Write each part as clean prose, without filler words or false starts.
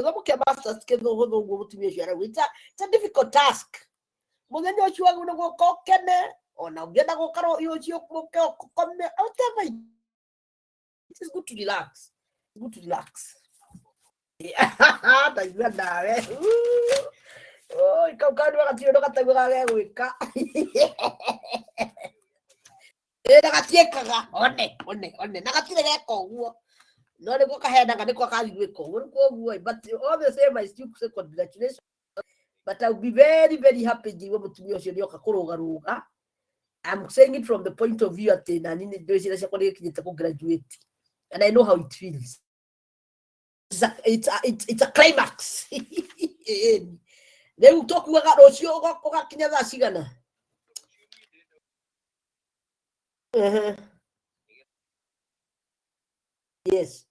It's a difficult task. Muthenya ucio agune guka ukene ona ungienda gukaro ucio ukome whatever. It is good to relax. Good to relax. Ndaigua nawe. Ikauka ndio gatio gatagwo gage gwika. Nagatiekaga one nagatire geka uguo no niguo kaheanaga niko kathi gwika uguo koguo but all the same I still say congratulations, but I'll be very very happy jiwe mutumia ucio nioka kuruga. I'm saying it from the point of view ati na nini ndio cira ciakwa nikinyite ku graduate and I know how it feels. It's a climax. Rĩu tũkuaga rũciũ ũgakinya thaa cigana? Yes.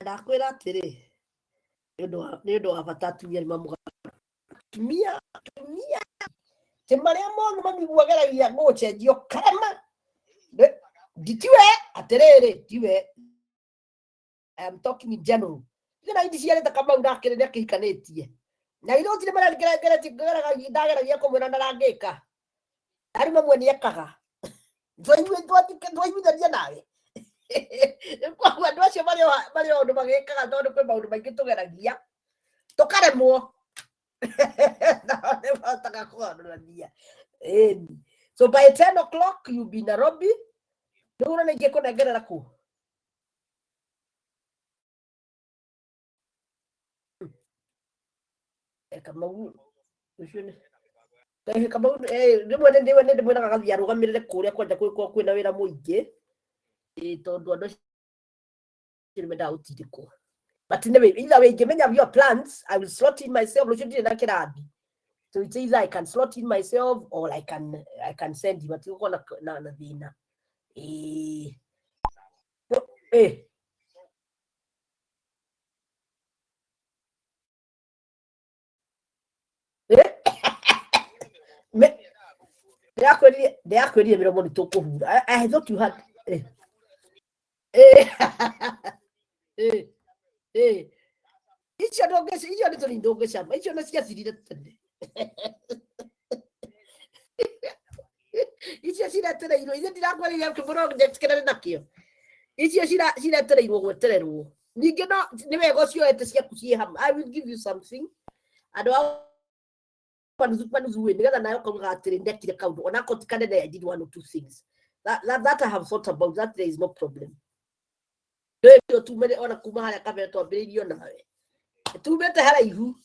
Ndakwĩra atĩrĩ nĩ ũndũ wa bata atumia nĩ mamũgana atumia ti marĩa mothe mamiguageragia gũcenjio karama nditiwe atĩrĩrĩ tiwe. I am talking in general. Ina indi ciarĩte Kamau nakĩrĩ nĩakĩhikanĩtie na iroti nĩ marĩa ndageragia kũmwĩra ndarangĩka ari mamwe nĩekaga twaiguithania nawe kwa andũ acio marĩ ũndũ magĩkaga tondũ kwĩ maũndũ maingĩ tũgeragia tũkaremwo nĩmahotaga kũgarũrania. So by 10 o'clock you'll be Nairobi. Rĩu ũrona ingĩkũnengerera kũ? Kamau ucio nĩ Kamau rĩmwe ndĩmwĩraga gathiĩ arũgamĩrĩre kũrĩa kwanja kwĩna wĩra mũingĩ tondũ andũ acio nĩmendaga gũtindĩkwo. But either way ingĩmenya your plans I will slot in myself. Rũciũ ndirĩ na kĩrathi, so it's either I can slot in myself or I can send you. But gũkorwo na thĩna ndĩrakwĩrire mĩromo nĩ tũkũhura. I thought you had icio nĩ tũnini ndũngĩcama, icio nĩ ciathirire tene. Icio ciretereirwo ithe ndirakwĩrire project kĩnene nakĩo. Icio ciretereirwo gwetererwo. Ningĩ no nĩ wega ũcioete ciaku ciĩ hamwe. I will give you something. Andũ ao panuzuwe nĩgetha nayo kauga atĩrĩ ndekire kaũndũ ona koti kanene I did 1 or 2 things that I have thought about that. There is no problem. Ndio tumere ona kuma harĩa kabere twambĩrĩirio nawe tumete haraihu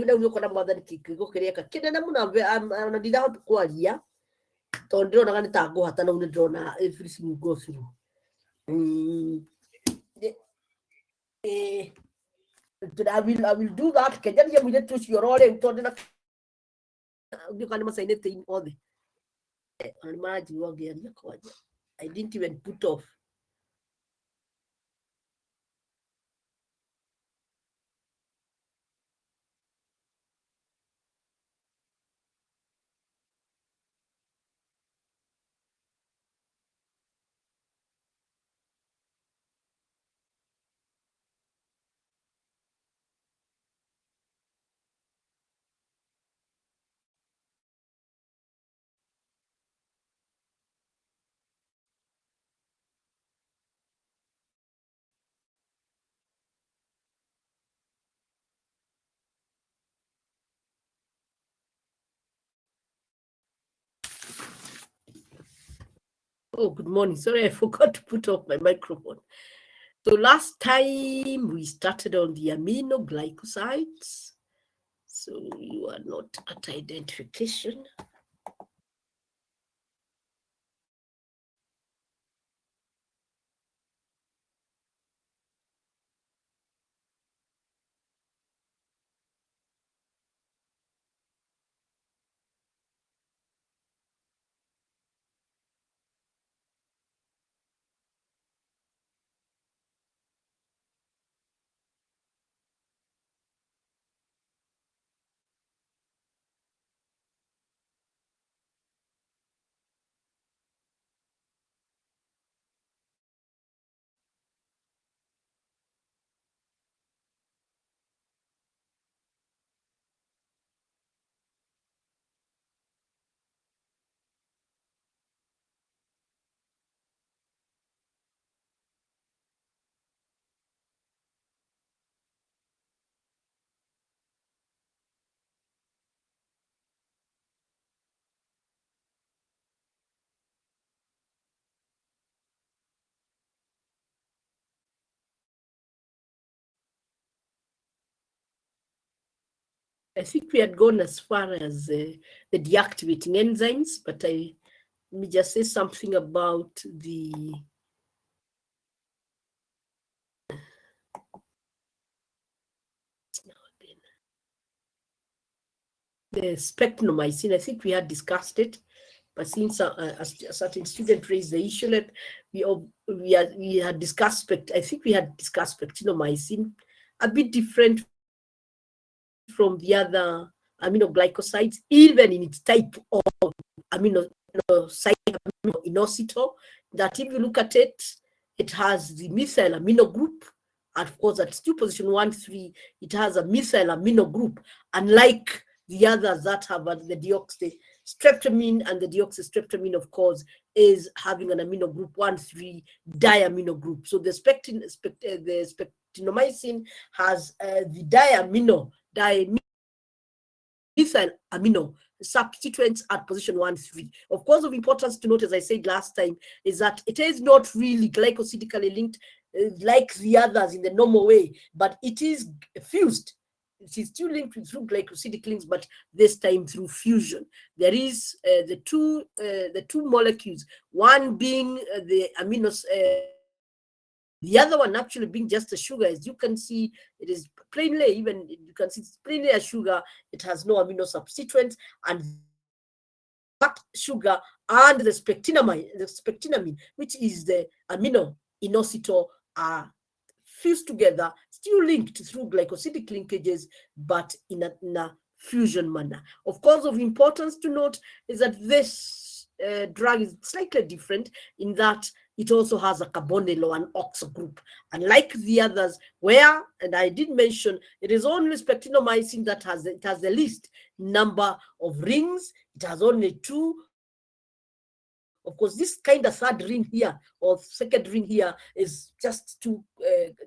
na uko na mwathani kĩgũkĩrĩeka kĩnene mũno ona ndinahota kwaria tondũ ndĩronaga nĩ ta ngũhata na nĩ ndĩrona everything go through. I will do that. Kenjania mwĩrĩtu ũcio rĩu tondũ na ndĩka nĩ macainĩte othe nĩ maranjigua ngĩaria kwanja. I didn't even put off. Oh, good morning. Sorry, I forgot to put off my microphone. So last time we started on the aminoglycosides. So you are not at identification. I think we had gone as far as the deactivating enzymes, but let me just say something about the spectnomycin. I think we had discussed it, but since a certain student raised the issue, that we had discussed I think we had discussed spectinomycin, a bit different from the other aminoglycosides, even in its type of aminoside inositol, that if you look at it, it has the methyl amino group. And of course, at still position 1,3, it has a methyl amino group, unlike the others that have the deoxystreptamine, and the deoxystreptamine, of course, is having an amino group 1,3 diamino group. So the spectinomycin has the dimethyl amino substituents at position 1,3. Of course, of importance to note, as I said last time, is that it is not really glycosidically linked like the others in the normal way, but it is fused. It is still linked through glycosidic links, but this time through fusion. There is the two molecules, one being the aminos, the other one actually being just a sugar. As you can see, it is plainly, even you can see it's plainly a sugar. It has no amino substituents, and that sugar and the spectinamine, which is the amino inositol, are fused together, still linked through glycosidic linkages, but in a fusion manner. Of course, of importance to note is that this drug is slightly different in that it also has a carbonyl or an oxo group. Unlike the others, where, and I did mention, it is only spectinomycin that has the least number of rings. It has only 2. Of course, this kind of third ring here or second ring here is just two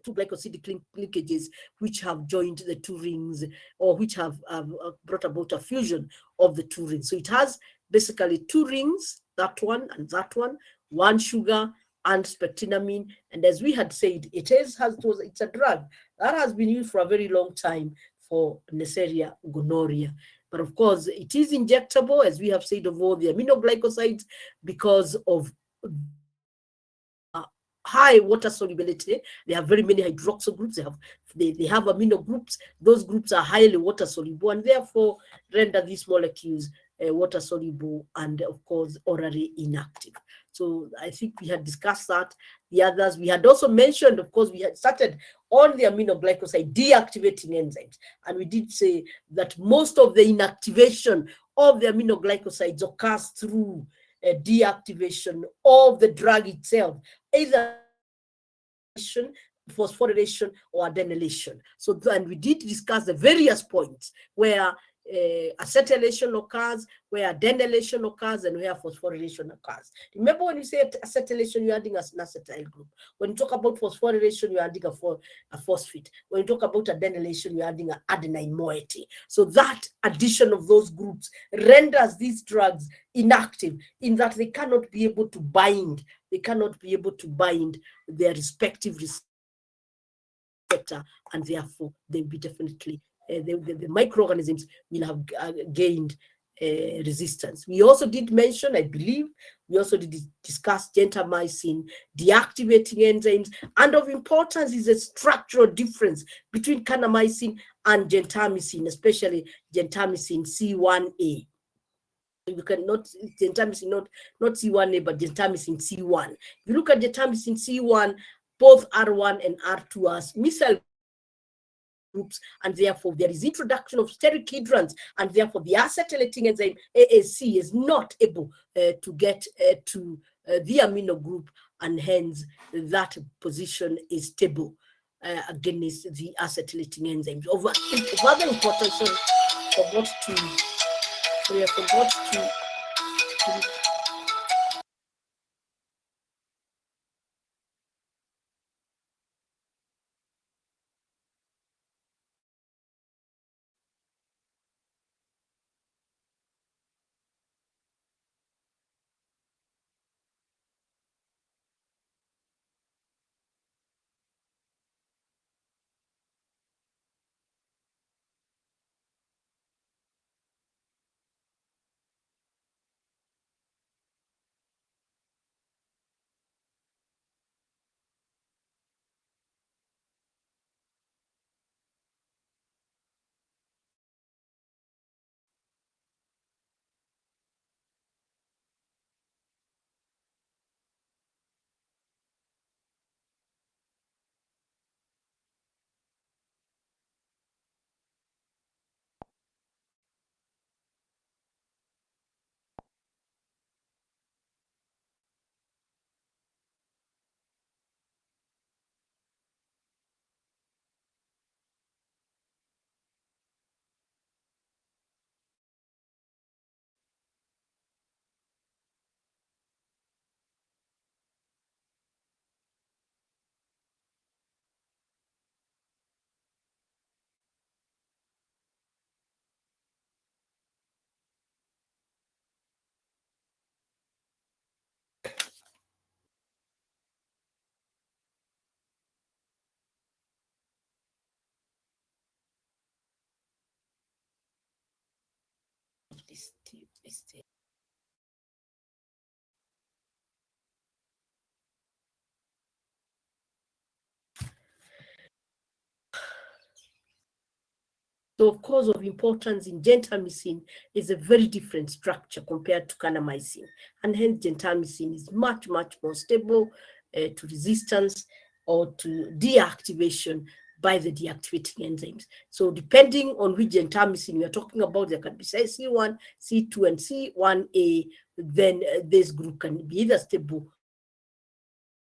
glycosidic linkages which have joined the 2 rings, or which have brought about a fusion of the 2 rings. So it has basically 2 rings, that one and that one sugar and spectinamine. And as we had said, it's a drug that has been used for a very long time for Neisseria gonorrhea. But of course, it is injectable, as we have said, of all the aminoglycosides, because of high water solubility. They have very many hydroxyl groups. They have amino groups. Those groups are highly water soluble, and therefore render these molecules water soluble and, of course, orally inactive. So I think we had discussed that. The others, we had also mentioned, of course, we had started on the aminoglycoside deactivating enzymes. And we did say that most of the inactivation of the aminoglycosides occurs through deactivation of the drug itself, either phosphorylation or adenylation. So, and we did discuss the various points where acetylation occurs, where adenylation occurs, and where phosphorylation occurs. Remember, when you say acetylation, you're adding an acetyl group. When you talk about phosphorylation, you're adding a phosphate. When you talk about adenylation, you're adding an adenine moiety. So that addition of those groups renders these drugs inactive, in that they cannot be able to bind. They cannot be able to bind their respective receptor, and therefore they'll be definitely the microorganisms will have gained resistance. We also did mention, I believe, we also did discuss gentamicin deactivating enzymes, and of importance is a structural difference between kanamycin and gentamicin, especially gentamicin C1A. You cannot gentamicin, not C1A, but gentamicin C1. If you look at gentamicin C1, both R1 and R2 are methyl groups, and therefore there is introduction of steric hydrants, and therefore the acetylating enzyme AAC is not able to get to the amino group, and hence that position is stable against the acetylating enzymes. Of other importance, forgot to So, of course, of importance in gentamicin is a very different structure compared to kanamycin. And hence, gentamicin is much, much more stable to resistance or to deactivation by the deactivating enzymes. So, depending on which gentamicin we are talking about, there can be C1, C2, and C1A, then this group can be either stable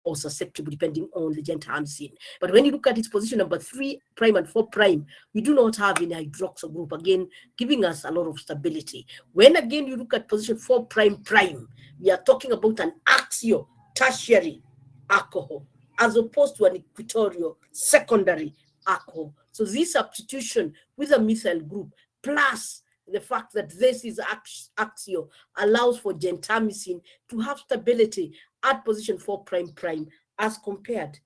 or susceptible depending on the gentamicin. But when you look at its position number 3' and 4', we do not have any hydroxyl group, again, giving us a lot of stability. When again you look at position 4'', we are talking about an axial tertiary alcohol as opposed to an equatorial secondary alcohol. So this substitution with a methyl group plus the fact that this is axial allows for gentamicin to have stability at position 4' as compared to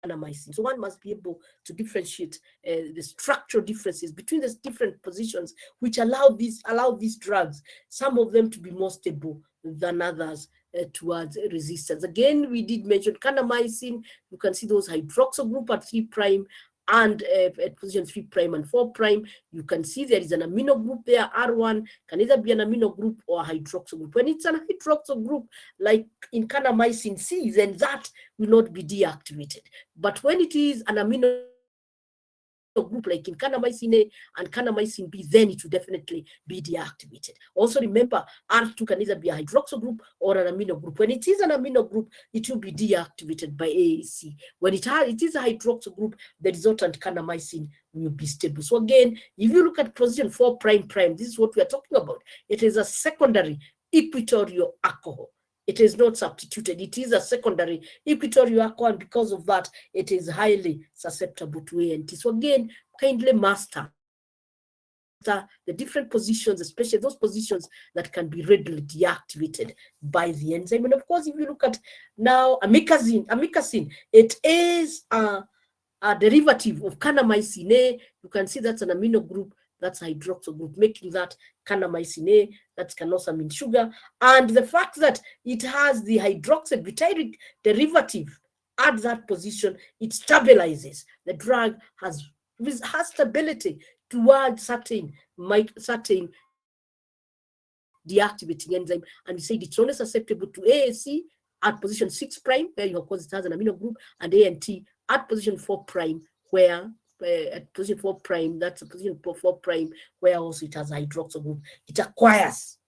kanamycin. So one must be able to differentiate the structural differences between the different positions, which allow these drugs, some of them to be more stable than others towards resistance. Again, we did mention kanamycin. You can see those hydroxyl group at 3' and at position 3' and 4'. You can see there is an amino group there, R1, can either be an amino group or a hydroxyl group. When it's an hydroxyl group, like in kanamycin C, then that will not be deactivated. But when it is an amino group like in kanamycin A and kanamycin B, then it will definitely be deactivated. Also remember, R2 can either be a hydroxyl group or an amino group. When it is an amino group, it will be deactivated by AAC. When it is a hydroxyl group, the resultant kanamycin will be stable. So again, if you look at position 4'', this is what we are talking about. It is a secondary equatorial alcohol. It is not substituted. It is a secondary equatorial alcohol, and because of that, it is highly susceptible to ANT. So again, kindly master the different positions, especially those positions that can be readily deactivated by the enzyme. And of course, if you look at now amikacin, it is a derivative of kanamycin A. You can see that's an amino group, that's a hydroxyl group, making that kanamycin A, that can also mean sugar. And the fact that it has the hydroxide butyric derivative at that position, it stabilizes. The drug has stability towards certain deactivating enzyme, and we said it's only susceptible to AAC at position 6', where you of course it has an amino group, and ANT at position 4', where at position 4', that's a position 4', where also it has a hydroxyl group. It acquires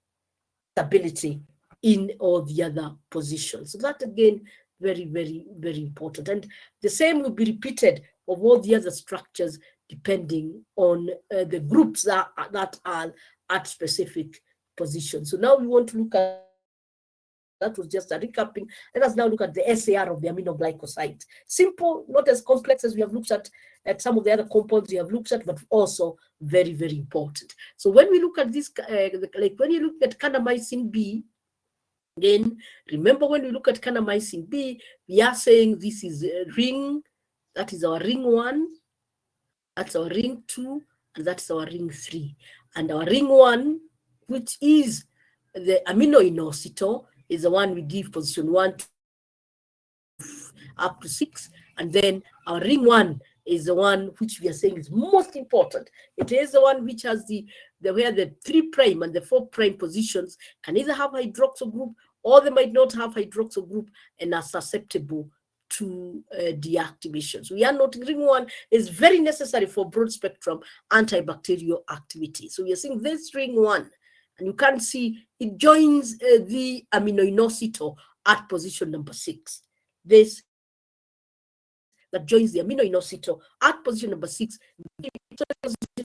stability in all the other positions. So that again, very, very, very important. And the same will be repeated of all the other structures depending on the groups that are at specific positions. So now we want to look at, that was just a recapping. Let us now look at the SAR of the aminoglycosides. Simple, not as complex as we have looked at some of the other compounds we have looked at, but also very, very important. So when we look at this, like when you look at kanamycin B, again, remember when we look at kanamycin B, we are saying this is a ring, that is our ring 1, that's our ring 2, and that's our ring 3. And our ring 1, which is the amino inositol, is the one we give position 1 up to 6. And then our ring 1 is the one which we are saying is most important. It is the one which has where the 3' and the 4' positions can either have hydroxyl group or they might not have hydroxyl group and are susceptible to deactivation. So we are noting ring 1 is very necessary for broad spectrum antibacterial activity. So we are seeing this ring 1, and you can see it joins the amino inositol at position number 6. This that joins the amino inositol at position number 6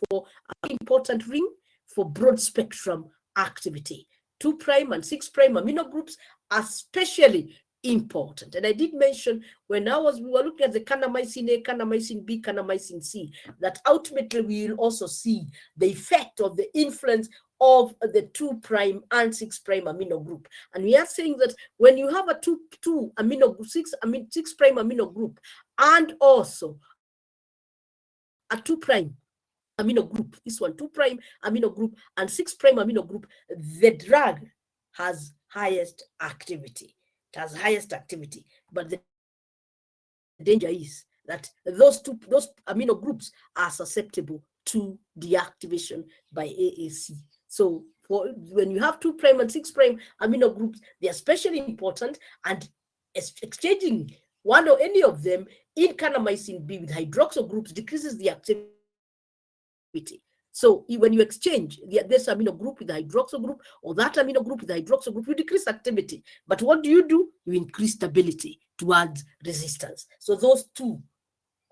for an important ring for broad spectrum activity. 2' and 6' amino groups are especially important. And I did mention when we were looking at the kanamycin A, kanamycin B, kanamycin C, that ultimately we will also see the effect of the influence of the 2' and 6' amino group. And we are saying that when you have a 6' amino group and also a 2' amino group, this one 2' amino group and 6' amino group, the drug has highest activity. It has highest activity, but the danger is that those amino groups are susceptible to deactivation by AAC. So when you have 2' and 6' amino groups, they are especially important, and exchanging one or any of them in kanamycin B with hydroxyl groups decreases the activity. So when you exchange this amino group with the hydroxyl group, or that amino group with the hydroxyl group, you decrease activity. But what do? You increase stability towards resistance. So those two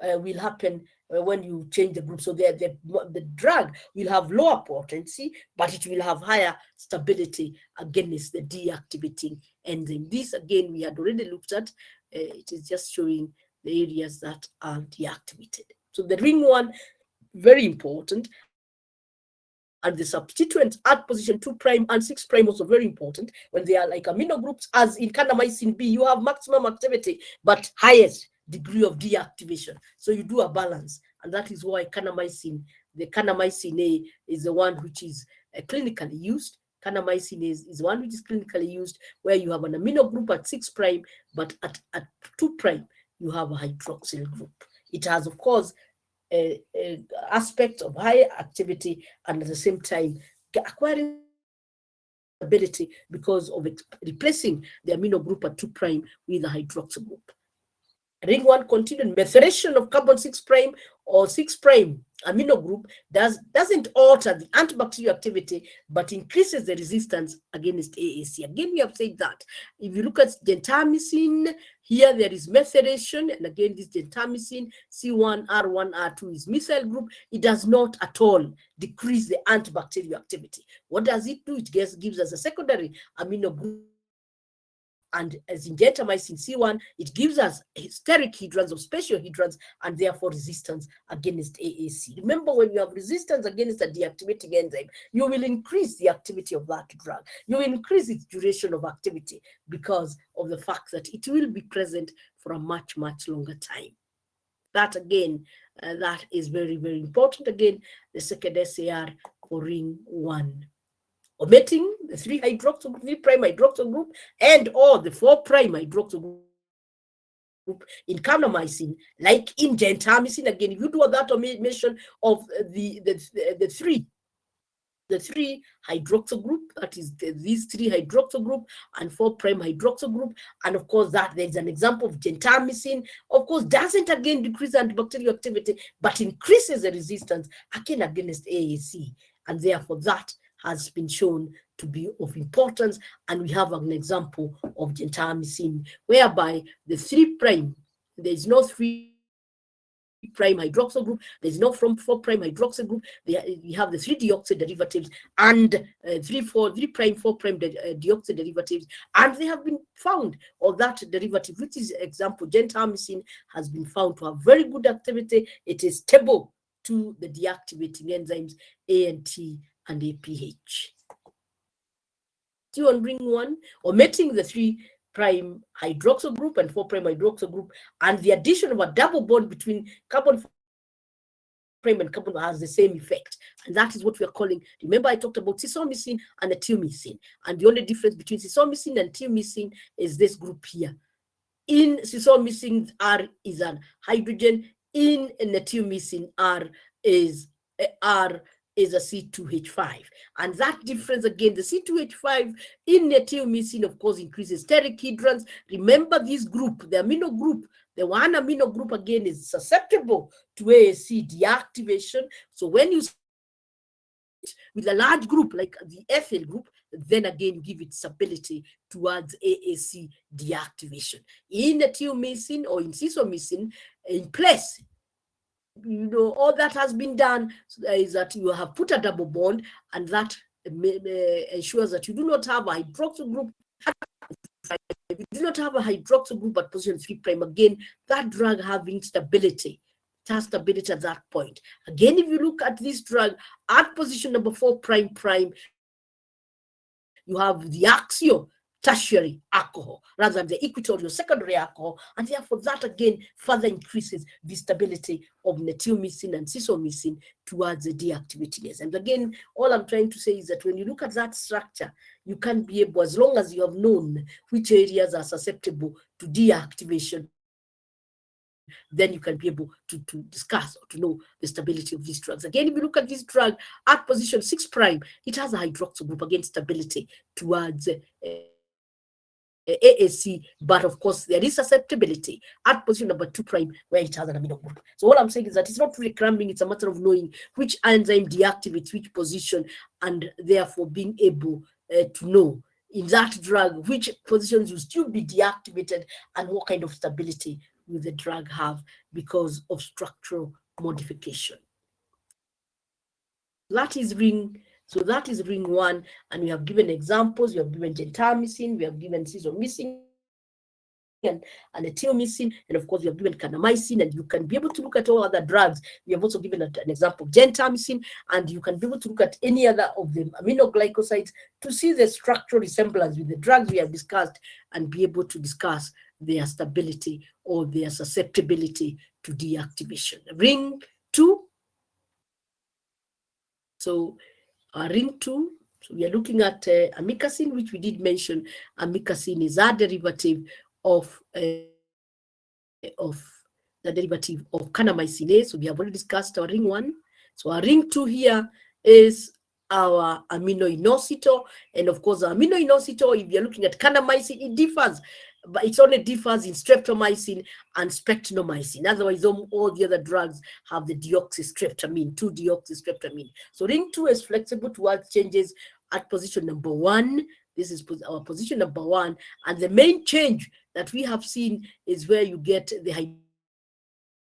will happen when you change the group. So the drug will have lower potency, but it will have higher stability against the deactivating enzyme. This, again, we had already looked at. It is just showing the areas that are deactivated. So the ring one, very important. And the substituents at position 2' and 6' also very important. When they are like amino groups, as in kanamycin B, you have maximum activity, but highest degree of deactivation. So you do a balance. And that is why the kanamycin A is the one which is clinically used. Kanamycin is one which is clinically used, where you have an amino group at 6', but at 2' you have a hydroxyl group. It has, of course, aspect of high activity, and at the same time acquiring stability because of replacing the amino group at 2' with a hydroxyl group. Ring one, continued methylation of carbon 6' or 6' amino group doesn't alter the antibacterial activity, but increases the resistance against AAC. Again, we have said that if you look at gentamicin, here there is methylation, and again, this gentamicin C1, R1, R2 is methyl group. It does not at all decrease the antibacterial activity. What does it do? It gives us a secondary amino group. And as in gentamicin C1, it gives us steric hydrons or special hydrons, and therefore resistance against AAC. Remember, when you have resistance against a deactivating enzyme, you will increase the activity of that drug. You will increase its duration of activity because of the fact that it will be present for a much, much longer time. That, again, that is very, very important. Again, the second SAR for ring one. Omitting the 3' hydroxyl group and or the 4' hydroxyl group in kanamycin, like in gentamicin. Again, if you do that omission of the 3 hydroxyl group, that is these 3 hydroxyl group and 4' hydroxyl group, and of course that there's an example of gentamicin, of course, doesn't again decrease antibacterial activity, but increases the resistance again against AAC, and therefore that has been shown to be of importance. And we have an example of gentamicin, whereby the 3', there is no 3' hydroxyl group, there's no 4' hydroxyl group. We have the 3 deoxy derivatives and 3', 4' deoxy derivatives, and they have been found, or that derivative, which is example gentamicin, has been found to have very good activity. It is stable to the deactivating enzymes ANT and APH. On ring one, omitting the 3' hydroxyl group and 4' hydroxyl group, and the addition of a double bond between carbon and carbon has the same effect, and that is what we are calling. Remember, I talked about cysomycin and the tiomycin, and the only difference between cysomycin and tiomycin is this group here. In cysomycin, R is an hydrogen. In the tiomycin, R is a C2H5, and that difference, again, the C2H5 in tiomycin, of course, increases steric hydrons. Remember, this group, the amino group, the one amino group, again, is susceptible to AAC deactivation. So when you with a large group like the ethyl group, then again give it stability towards AAC deactivation. In tiomycin or in cysomycin, in place, all that has been done is that you have put a double bond, and that ensures that you do not have a hydroxyl group. If you do not have a hydroxyl group at position 3', again, that drug having stability. It has stability at that point. Again, if you look at this drug at position number 4', you have the axial tertiary alcohol rather than the equatorial secondary alcohol, and therefore that again further increases the stability of natriumycin and cisomycin towards the deactivating enzymes. Again, all I'm trying to say is that when you look at that structure, you can be able, as long as you have known which areas are susceptible to deactivation, then you can be able to discuss or to know the stability of these drugs. Again, if you look at this drug at position 6', it has a hydroxyl group, again stability towards AAC, but of course there is susceptibility at position number 2', where it has an amino group. So what I'm saying is that it's not really cramming, it's a matter of knowing which enzyme deactivates which position, and therefore being able to know in that drug which positions will still be deactivated and what kind of stability will the drug have because of structural modification. That is ring. So that is ring 1, and we have given examples. We have given gentamicin, we have given cisomycin and ethylmycin, and of course we have given kanamycin, and you can be able to look at all other drugs. We have also given an example of gentamicin, and you can be able to look at any other of the aminoglycosides to see the structural resemblance with the drugs we have discussed and be able to discuss their stability or their susceptibility to deactivation. Ring 2. So ring 2, so we are looking at amikacin, which we did mention. Amikacin is a derivative of kanamycin A. So we have already discussed our ring 1. So our ring 2 here is our aminoinositol, and of course our aminoinositol, if you're looking at kanamycin, it differs, but it only differs in streptomycin and spectinomycin. Otherwise, all the other drugs have the deoxystreptamine, 2-deoxystreptamine. So ring 2 is flexible towards changes at position number 1. This is our position number 1, and the main change that we have seen is where you get the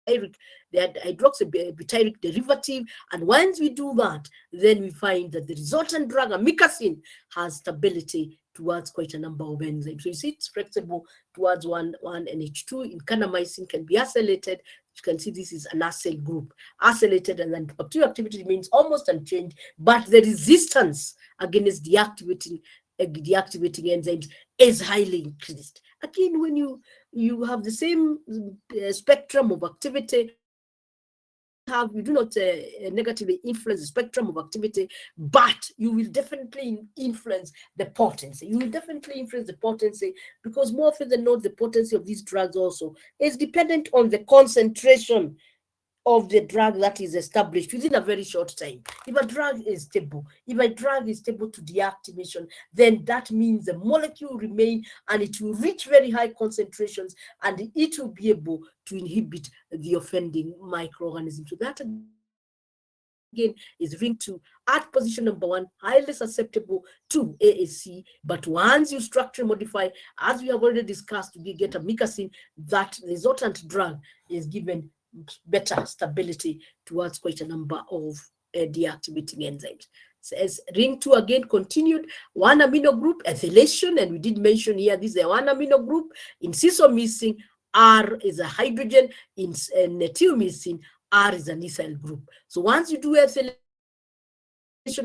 hydroxybutyric derivative, and once we do that, then we find that the resultant drug amikacin has stability towards quite a number of enzymes. So you see it's flexible towards 1-NH2. In kanamycin can be acylated. You can see this is an acyl group, acylated, and then bacterial activity remains almost unchanged, but the resistance against deactivating enzymes is highly increased. Again, when you have the same spectrum of activity, you do not negatively influence the spectrum of activity, but you will definitely influence the potency. You will definitely influence the potency, because more often than not, the potency of these drugs also is dependent on the concentration of the drug that is established within a very short time. If a drug is stable, to deactivation, then that means the molecule will remain and it will reach very high concentrations, and it will be able to inhibit the offending microorganism. So that again is ring 2 at position number 1, highly susceptible to AAC. But once you structure modify, as we have already discussed, we get amikacin, that resultant drug is given better stability towards quite a number of deactivating enzymes. So as ring 2 again continued, 1 amino group ethylation, and we did mention here this is a 1 amino group. In cisomycin, R is a hydrogen. In ethylmycin, R is an ethyl group. So once you do ethylation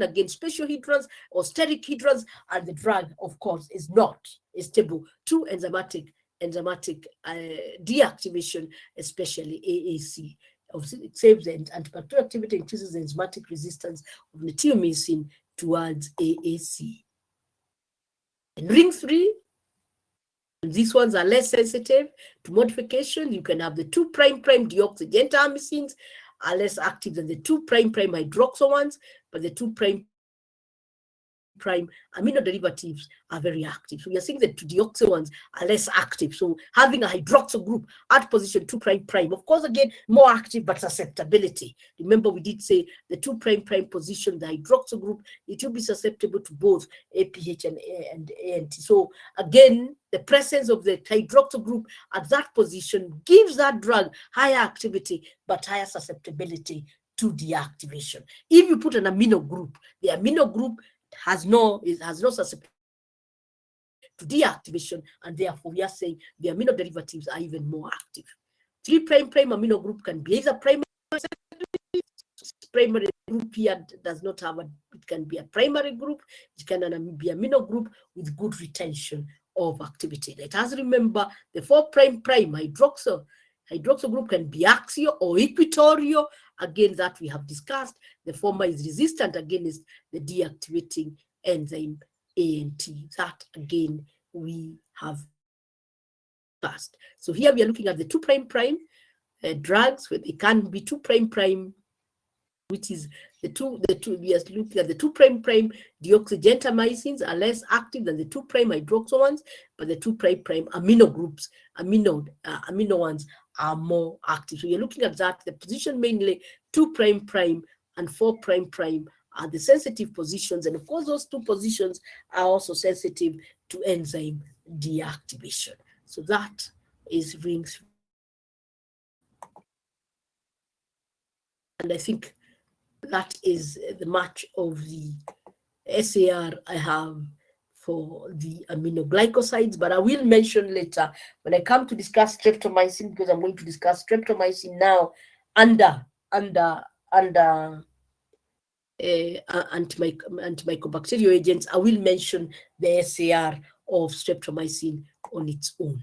against special hydrons or steric hydrons, and the drug, of course, is stable to enzymatic deactivation, especially AAC. It saves the antibacterial activity, increases the enzymatic resistance of natriumycin towards AAC. And ring 3, these ones are less sensitive to modification. You can have the 2' deoxygentamicins are less active than the 2' hydroxyl ones, but the 2' amino derivatives are very active. So we are seeing that the deoxy ones are less active. So having a hydroxyl group at position 2', of course, again, more active, but susceptibility. Remember, we did say the 2' position, the hydroxyl group, it will be susceptible to both APH and ANT. So again, the presence of the hydroxyl group at that position gives that drug higher activity, but higher susceptibility to deactivation. If you put an amino group, the amino group has no susceptibility to deactivation, and therefore we are saying the amino derivatives are even more active. 3' amino group can be either primary primary group here does not have it can be a primary group, it can be an amino group with good retention of activity. Let us remember the 4' hydroxyl group can be axial or equatorial. Again, that we have discussed. The former is resistant against the deactivating enzyme ANT. That again we have discussed. So here we are looking at the 2' drugs. It can be 2', which is the two we are looking at the 2' deoxygentamicins are less active than the 2' hydroxyl ones, but the 2' amino groups, amino ones are more active. So you're looking at that. The position mainly 2' and 4' are the sensitive positions, and of course those two positions are also sensitive to enzyme deactivation. So that is rings, and I think that is the much of the SAR I have for the aminoglycosides, but I will mention later when I come to discuss streptomycin, because I'm going to discuss streptomycin now under antimicrobacterial agents. I will mention the SAR of streptomycin on its own.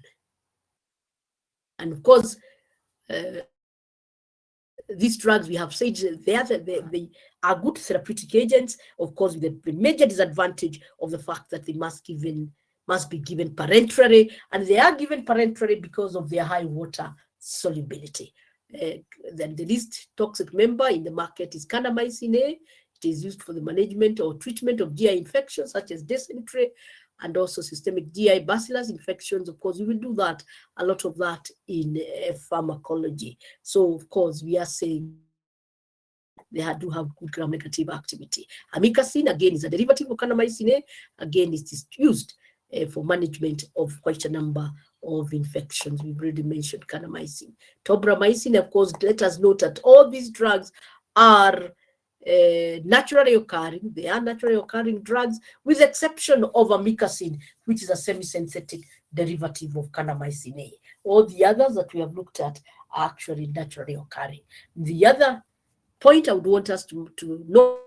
And of course, these drugs, we have said they are good therapeutic agents, of course, with the major disadvantage of the fact that they must be given parenterally, and they are given parenterally because of their high water solubility. Then the least toxic member in the market is kanamycin A. It is used for the management or treatment of GI infections such as dysentery and also systemic GI bacillus infections. Of course, we will do that, a lot of that in pharmacology. So, of course, we are saying they do have good gram-negative activity. Amikacin, again, is a derivative of kanamycin A. Again, it is used for management of quite a number of infections. We've already mentioned kanamycin. Tobramycin, of course, let us note that all these drugs are naturally occurring. They are naturally occurring drugs, with the exception of amikacin, which is a semi-synthetic derivative of kanamycin A. All the others that we have looked at are actually naturally occurring. The other point I would want us to know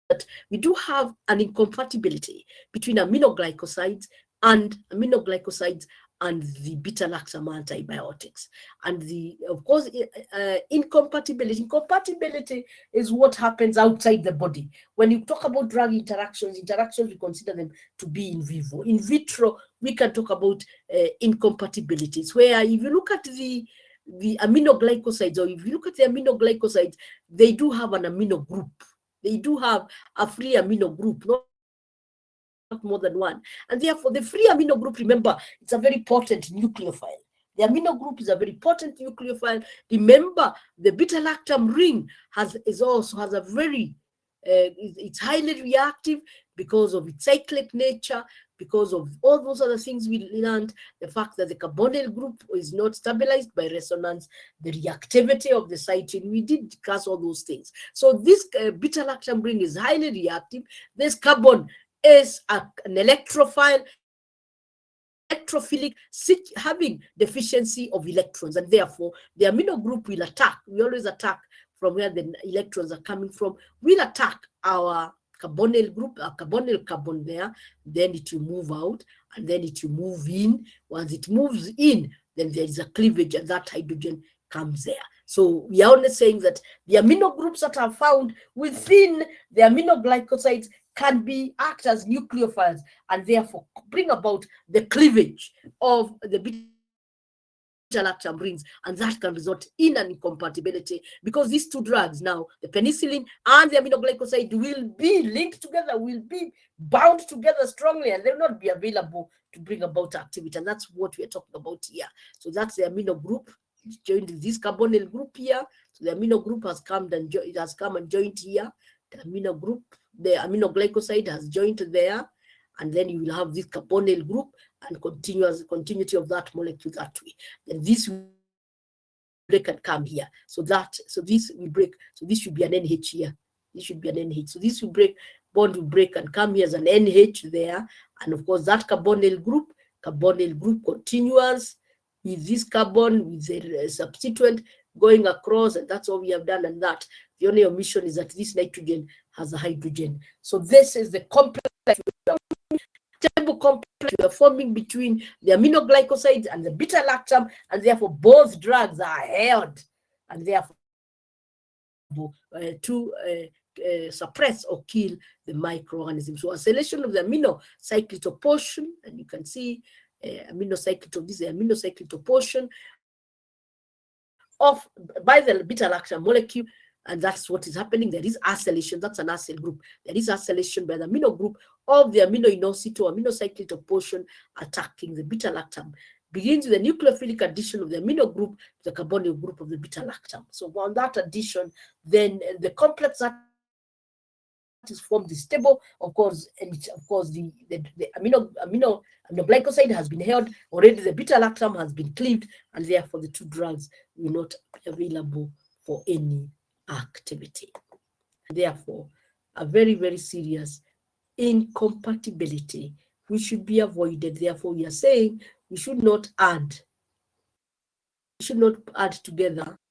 that we do have an incompatibility between aminoglycosides and the beta-lactam antibiotics. And of course, incompatibility is what happens outside the body. When you talk about drug interactions, we consider them to be in vivo. In vitro, we can talk about incompatibilities, where if you look at the aminoglycosides, or if you look at the aminoglycosides, they do have an amino group. They do have a free amino group, not more than one. And therefore, the free amino group, remember, it's a very potent nucleophile. The amino group is a very potent nucleophile. Remember, the beta-lactam ring also has a very, it's highly reactive because of its cyclic nature, because of all those other things we learned, the fact that the carbonyl group is not stabilized by resonance, the reactivity of the cytosine. We did discuss all those things. So this beta-lactam ring is highly reactive. This carbon is an electrophile, electrophilic, having deficiency of electrons, and therefore the amino group will attack. We always attack from where the electrons are coming from. Will attack our carbonyl group, a carbonyl carbon there, then it will move out, and then it will move in. Once it moves in, then there is a cleavage, and that hydrogen comes there. So we are only saying that the amino groups that are found within the aminoglycosides can act as nucleophiles, and therefore bring about the cleavage of the beta-lactam rings, and that can result in an incompatibility, because these two drugs now, the penicillin and the aminoglycoside, will be linked together, will be bound together strongly, and they will not be available to bring about activity. And that's what we are talking about here. So that's the amino group joined this carbonyl group here. So the amino group has come and joined here. The amino group, the aminoglycoside has joined there, and then you will have this carbonyl group and continuity of that molecule that way. Then this will break and come here. So this will break. So this should be an NH here. This should be an NH. So this will break, bond will break and come here as an NH there. And of course, that carbonyl group continues with this carbon, with the substituent, going across, and that's all we have done. And that the only omission is that this nitrogen has a hydrogen. So this is the complex stable complex we are forming between the aminoglycosides and the beta-lactam, and therefore both drugs are held, and therefore to suppress or kill the microorganism. So acylation of the amino cyclito portion, and you can see amino cyclito, this is the amino cyclito portion of by the beta-lactam molecule, and that's what is happening. There is acylation, that's an acyl group. There is acylation by the amino group of the amino inosito, amino cyclito portion attacking the beta-lactam. Begins with the nucleophilic addition of the amino group to the carbonyl group of the beta-lactam. So on that addition, then the complex that is formed is stable, of course, and of course the aminoglycoside has been held already. The beta-lactam has been cleaved, and therefore the two drugs will not be available for any activity. Therefore, a very, very serious incompatibility which should be avoided. Therefore, we are saying we should not add together